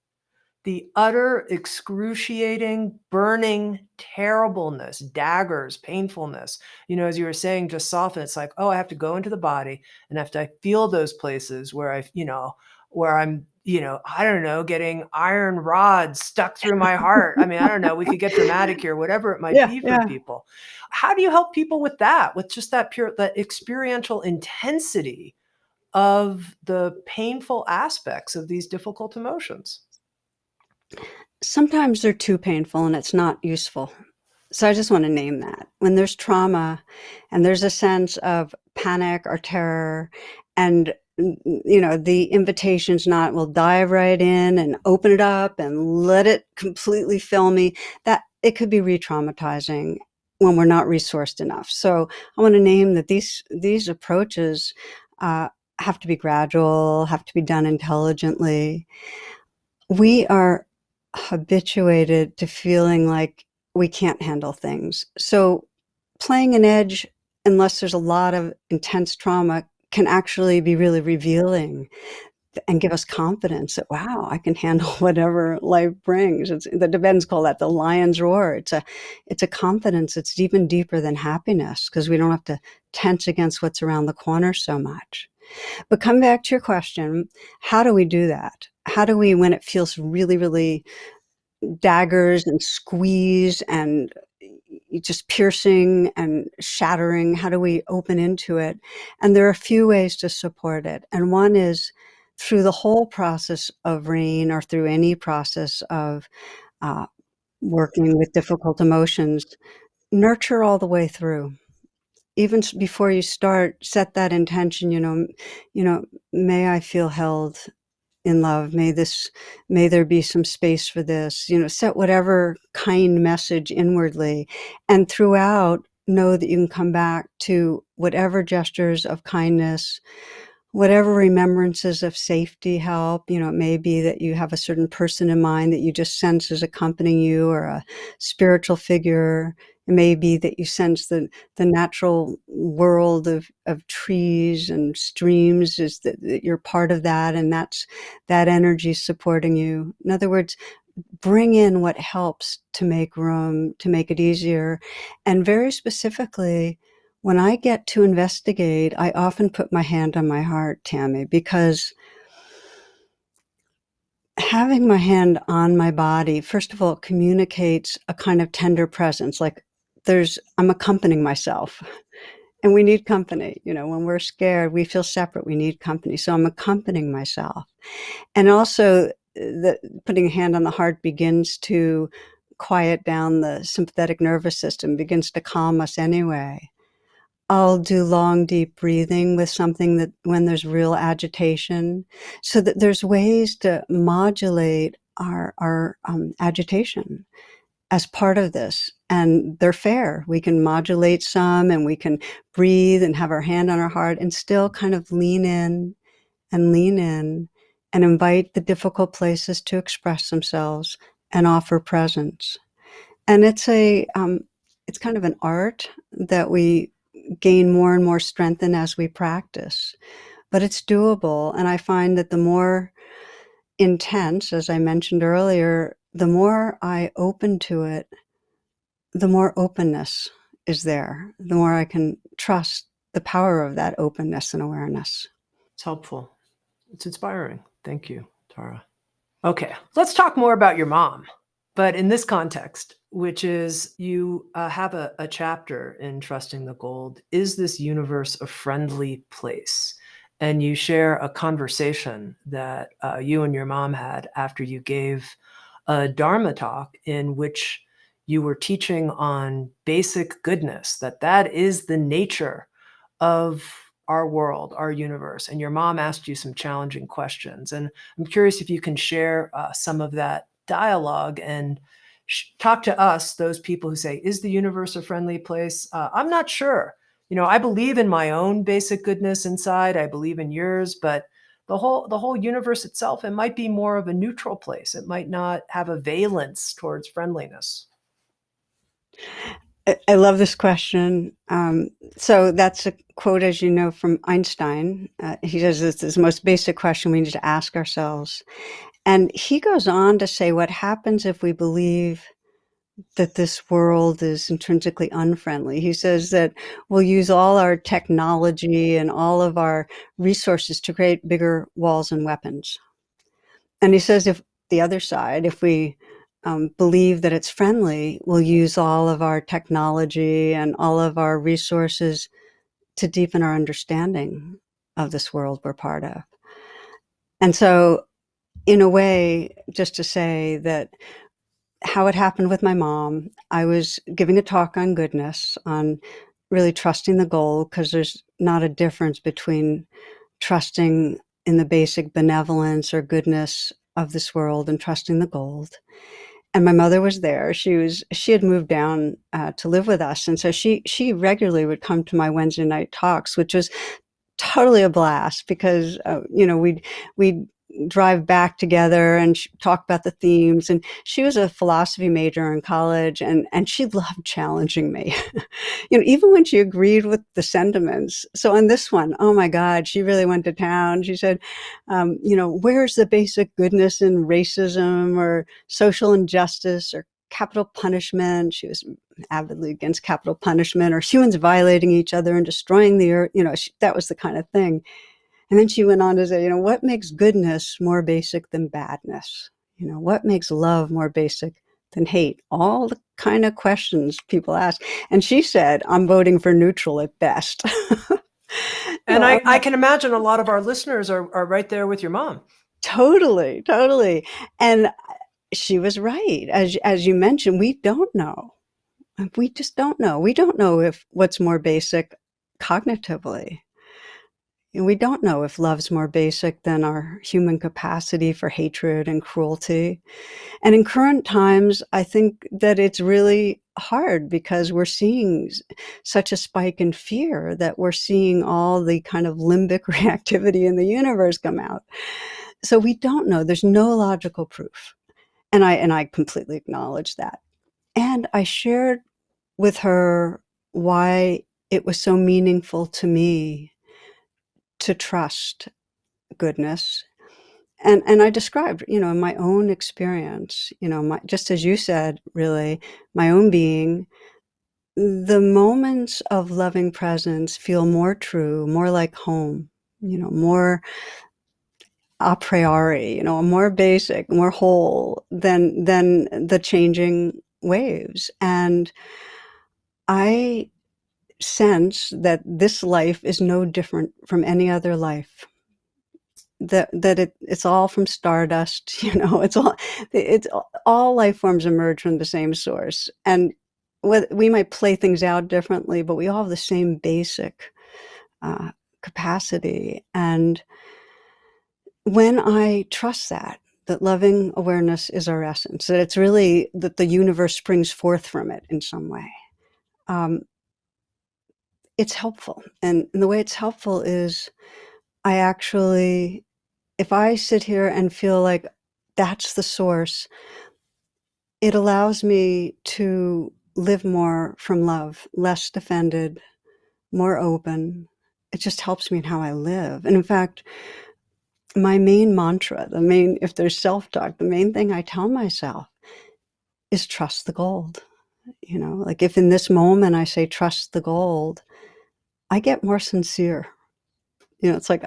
Speaker 1: the utter excruciating, burning terribleness, daggers, painfulness. As you were saying, just soften. It's like, oh, I have to go into the body and have to feel those places where where I'm, I don't know, getting iron rods stuck through my heart. I mean, I don't know, we could get dramatic here, whatever it might
Speaker 2: Yeah,
Speaker 1: be for
Speaker 2: yeah.
Speaker 1: people. How do you help people with that, with just that that experiential intensity of the painful aspects of these difficult emotions?
Speaker 2: Sometimes they're too painful and it's not useful. So I just want to name that. When there's trauma and there's a sense of panic or terror, and the invitation's not, we'll dive right in and open it up and let it completely fill me, that it could be re-traumatizing when we're not resourced enough. So I want to name that these approaches have to be gradual, have to be done intelligently. We are habituated to feeling like we can't handle things. So playing an edge, unless there's a lot of intense trauma, can actually be really revealing and give us confidence that, wow, I can handle whatever life brings. The Tibetans call that the lion's roar. It's a confidence that's even deeper than happiness, because we don't have to tense against what's around the corner so much. But come back to your question, how do we do that? How do we, when it feels really, really daggers and squeeze and just piercing and shattering, how do we open into it? And there are a few ways to support it. And one is through the whole process of rain, or through any process of uh, working with difficult emotions, nurture all the way through. Even before you start, set that intention, may I feel held in love. May there be some space for this, set whatever kind message inwardly, and throughout, know that you can come back to whatever gestures of kindness, whatever remembrances of safety help. It may be that you have a certain person in mind that you just sense is accompanying you, or a spiritual figure. It may be that you sense the natural world of trees and streams, is that you're part of that, and that energy supporting you. In other words, bring in what helps to make room, to make it easier. And very specifically, when I get to investigate, I often put my hand on my heart, Tami, because having my hand on my body, first of all, communicates a kind of tender presence. Like I'm accompanying myself. And we need company. When we're scared, we feel separate. We need company. So I'm accompanying myself. And also, putting a hand on the heart begins to quiet down the sympathetic nervous system, begins to calm us anyway. I'll do long, deep breathing with something that when there's real agitation, so that there's ways to modulate our agitation as part of this. And they're fair. We can modulate some, and we can breathe and have our hand on our heart and still kind of lean in and invite the difficult places to express themselves and offer presence. And it's it's kind of an art that we gain more and more strength in as we practice, but it's doable. And I find that the more intense, as I mentioned earlier, the more I open to it, the more openness is there, the more I can trust the power of that openness and awareness.
Speaker 1: It's helpful. It's inspiring. Thank you, Tara. Okay, let's talk more about your mom, but in this context, which is you have a chapter in Trusting the Gold. Is this universe a friendly place? And you share a conversation that you and your mom had after you gave a Dharma talk in which you were teaching on basic goodness, that is the nature of our world, our universe. And your mom asked you some challenging questions. And I'm curious if you can share some of that dialogue and talk to us, those people who say, is the universe a friendly place? I'm not sure. I believe in my own basic goodness inside. I believe in yours, but the whole universe itself, it might be more of a neutral place. It might not have a valence towards friendliness.
Speaker 2: I love this question. So that's a quote, as you know, from Einstein. He says this is the most basic question we need to ask ourselves. And he goes on to say, what happens if we believe that this world is intrinsically unfriendly? He says that we'll use all our technology and all of our resources to create bigger walls and weapons. And he says if the other side, if we believe that it's friendly, we'll use all of our technology and all of our resources to deepen our understanding of this world we're part of. And so, in a way, just to say that how it happened with my mom, I was giving a talk on goodness, on really trusting the goal, because there's not a difference between trusting in the basic benevolence or goodness of this world and trusting the gold. And my mother was there. She had moved down to live with us, and so she regularly would come to my Wednesday night talks, which was totally a blast because we'd drive back together and talk about the themes. And she was a philosophy major in college, and she loved challenging me. Even when she agreed with the sentiments. So on this one, oh my God, she really went to town. She said, where's the basic goodness in racism or social injustice or capital punishment? She was avidly against capital punishment, or humans violating each other and destroying the earth. That was the kind of thing. And then she went on to say, what makes goodness more basic than badness? What makes love more basic than hate? All the kind of questions people ask. And she said, I'm voting for neutral at best.
Speaker 1: And I can imagine a lot of our listeners are right there with your mom.
Speaker 2: Totally. And she was right. As you mentioned, we don't know. We just don't know. We don't know if what's more basic cognitively. We don't know if love's more basic than our human capacity for hatred and cruelty. And in current times, I think that it's really hard because we're seeing such a spike in fear that we're seeing all the kind of limbic reactivity in the universe come out. So we don't know. There's no logical proof. And I completely acknowledge that. And I shared with her why it was so meaningful to me to trust goodness. And I described, my own experience, just as you said, really, my own being, the moments of loving presence feel more true, more like home, more a priori, more basic, more whole than the changing waves. And I sense that this life is no different from any other life. It's all from stardust, it's all life forms emerge from the same source. And we might play things out differently, but we all have the same basic uh, capacity. And when I trust that loving awareness is our essence, that it's really that the universe springs forth from it in some way, um, it's helpful. And the way it's helpful is I actually, if I sit here and feel like that's the source, it allows me to live more from love, less defended, more open. It just helps me in how I live. And in fact, my main mantra, if there's self-talk, the main thing I tell myself is trust the gold. Like if in this moment I say trust the gold, I get more sincere. It's like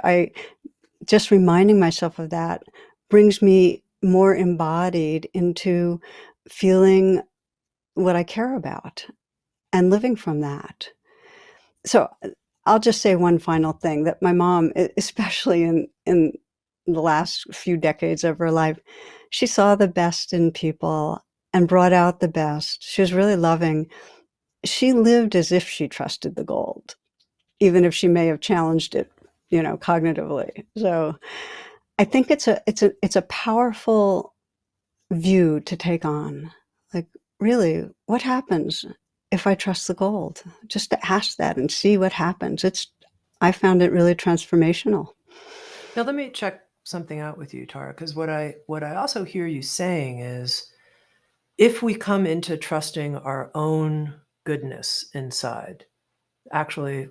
Speaker 2: just reminding myself of that brings me more embodied into feeling what I care about and living from that. So I'll just say one final thing, that my mom, especially in the last few decades of her life, she saw the best in people and brought out the best. She was really loving. She lived as if she trusted the gold, even if she may have challenged it, cognitively. So I think it's a powerful view to take on. Like, really, what happens if I trust the gold? Just to ask that and see what happens. I found it really transformational.
Speaker 1: Now let me check something out with you, Tara, because what I also hear you saying is, if we come into trusting our own goodness inside, actually,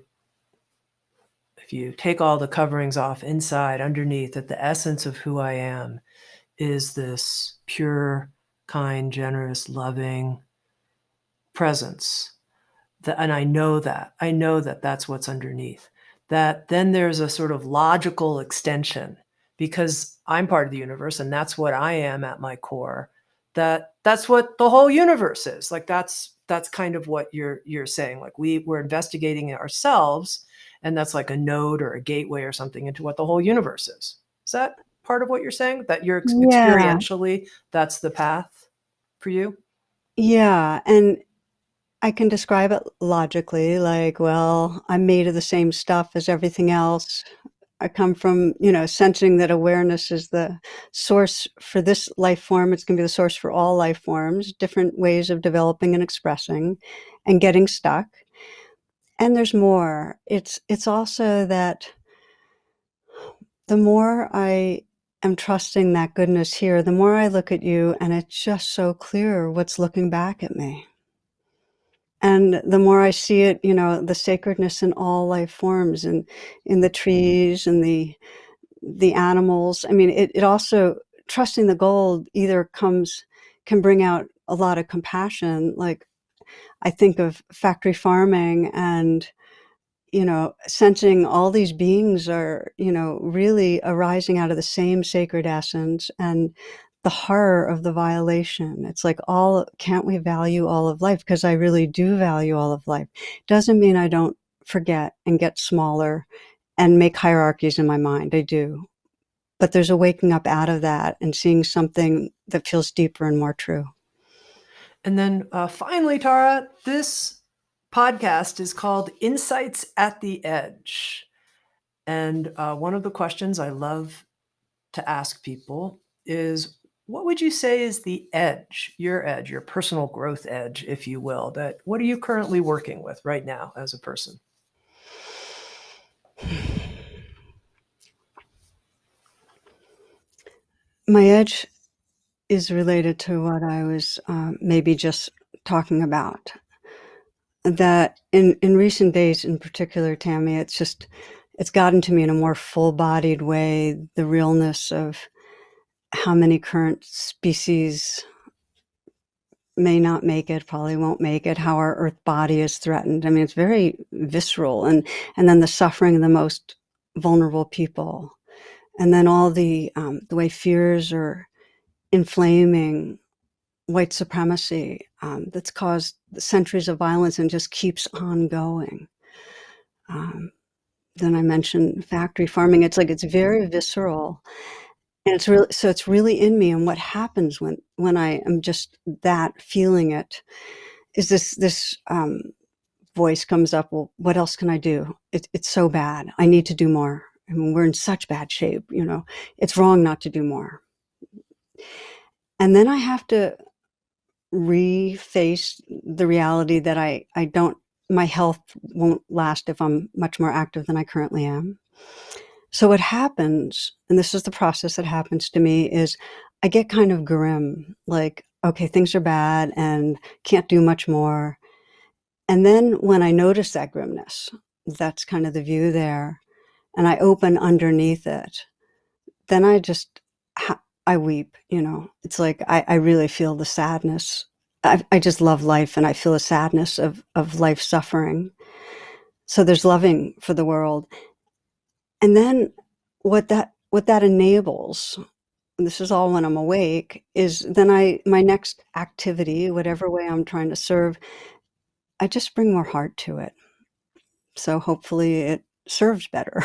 Speaker 1: if you take all the coverings off inside, underneath, that the essence of who I am is this pure, kind, generous, loving presence. And I know that that's what's underneath. That then there's a sort of logical extension, because I'm part of the universe and that's what I am at my core. That's what the whole universe is. Like that's kind of what you're saying. Like we're investigating ourselves, and that's like a node or a gateway or something into what the whole universe is. Is that part of what you're saying? That you're
Speaker 2: Yeah,
Speaker 1: experientially, that's the path for you?
Speaker 2: yeah. And I can describe it logically, like, well, I'm made of the same stuff as everything else. I come from, sensing that awareness is the source for this life form. It's going to be the source for all life forms, different ways of developing and expressing and getting stuck. And there's more. It's also that the more I am trusting that goodness here, the more I look at you and it's just so clear what's looking back at me. And the more I see it, the sacredness in all life forms, and in the trees and the animals. I mean, it also, trusting the gold either can bring out a lot of compassion. Like I think of factory farming and, sensing all these beings are, really arising out of the same sacred essence, and the horror of the violation. It's like, can't we value all of life? Because I really do value all of life. Doesn't mean I don't forget and get smaller and make hierarchies in my mind. I do. But there's a waking up out of that and seeing something that feels deeper and more true.
Speaker 1: And then finally, Tara, this podcast is called Insights at the Edge. And one of the questions I love to ask people is, what would you say is the edge, your personal growth edge, if you will? What are you currently working with right now as a person?
Speaker 2: My edge is related to what I was maybe just talking about. That in recent days in particular, Tami, it's gotten to me in a more full-bodied way, the realness of how many current species may not make it, probably won't make it, how our earth body is threatened. I mean, it's very visceral. And then the suffering of the most vulnerable people. And then all the way fears are inflaming white supremacy, that's caused centuries of violence and just keeps on going. Then I mentioned factory farming. It's like, it's very visceral. And it's really in me. And what happens when I am just that feeling it is this voice comes up. Well, what else can I do? It's so bad. I need to do more. I mean, we're in such bad shape. It's wrong not to do more. And then I have to reface the reality that my health won't last if I'm much more active than I currently am. So what happens, and this is the process that happens to me, is I get kind of grim, like, okay, things are bad and can't do much more. And then when I notice that grimness, that's kind of the view there, and I open underneath it, then I weep, It's like I really feel the sadness. I just love life, and I feel the sadness of life suffering. So there's loving for the world. And then what that enables, and this is all when I'm awake, is then my next activity, whatever way I'm trying to serve, I just bring more heart to it. So hopefully it serves better.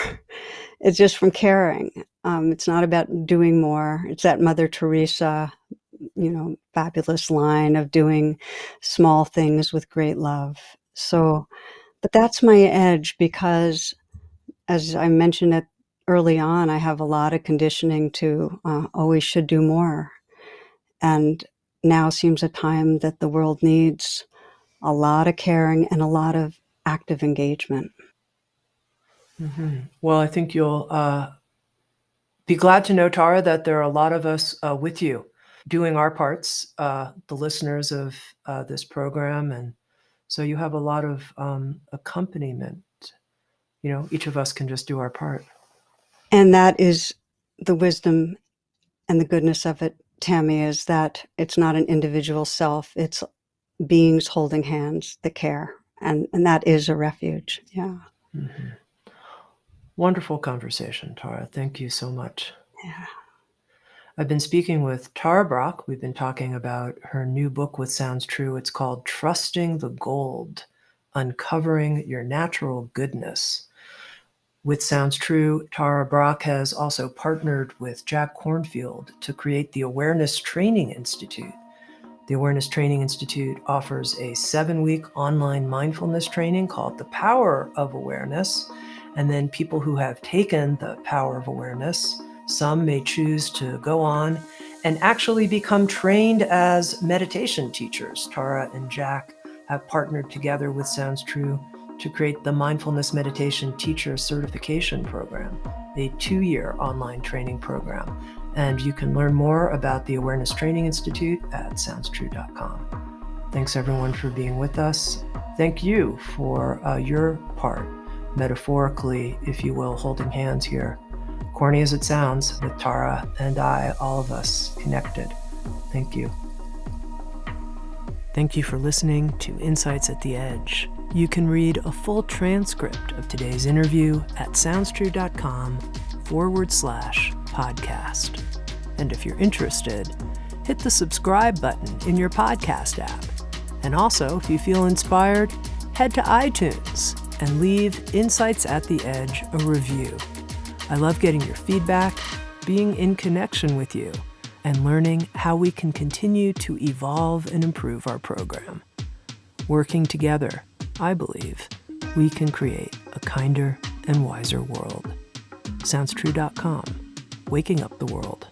Speaker 2: It's just from caring. It's not about doing more. It's that Mother Teresa, fabulous line of doing small things with great love. So, but that's my edge, because as I mentioned it early on, I have a lot of conditioning to always should do more. And now seems a time that the world needs a lot of caring and a lot of active engagement.
Speaker 1: Mm-hmm. Well, I think you'll be glad to know, Tara, that there are a lot of us with you doing our parts, the listeners of this program. And so you have a lot of accompaniment. Each of us can just do our part.
Speaker 2: And that is the wisdom and the goodness of it, Tami, is that it's not an individual self. It's beings holding hands that care. And that is a refuge. Yeah.
Speaker 1: Mm-hmm. Wonderful conversation, Tara. Thank you so much.
Speaker 2: Yeah.
Speaker 1: I've been speaking with Tara Brach. We've been talking about her new book with Sounds True. It's called Trusting the Gold, Uncovering Your Natural Goodness. With Sounds True, Tara Brach has also partnered with Jack Kornfield to create the Awareness Training Institute. The Awareness Training Institute offers a 7-week online mindfulness training called The Power of Awareness. And then people who have taken the Power of Awareness, some may choose to go on and actually become trained as meditation teachers. Tara and Jack have partnered together with Sounds True to create the Mindfulness Meditation Teacher Certification Program, a 2-year online training program. And you can learn more about the Awareness Training Institute at soundstrue.com. Thanks everyone for being with us. Thank you for your part, metaphorically, if you will, holding hands here. Corny as it sounds, with Tara and I, all of us connected. Thank you. Thank you for listening to Insights at the Edge. You can read a full transcript of today's interview at soundstrue.com/podcast. And if you're interested, hit the subscribe button in your podcast app. And also, if you feel inspired, head to iTunes and leave Insights at the Edge a review. I love getting your feedback, being in connection with you, and learning how we can continue to evolve and improve our program. Working together, I believe, we can create a kinder and wiser world. SoundsTrue.com, waking up the world.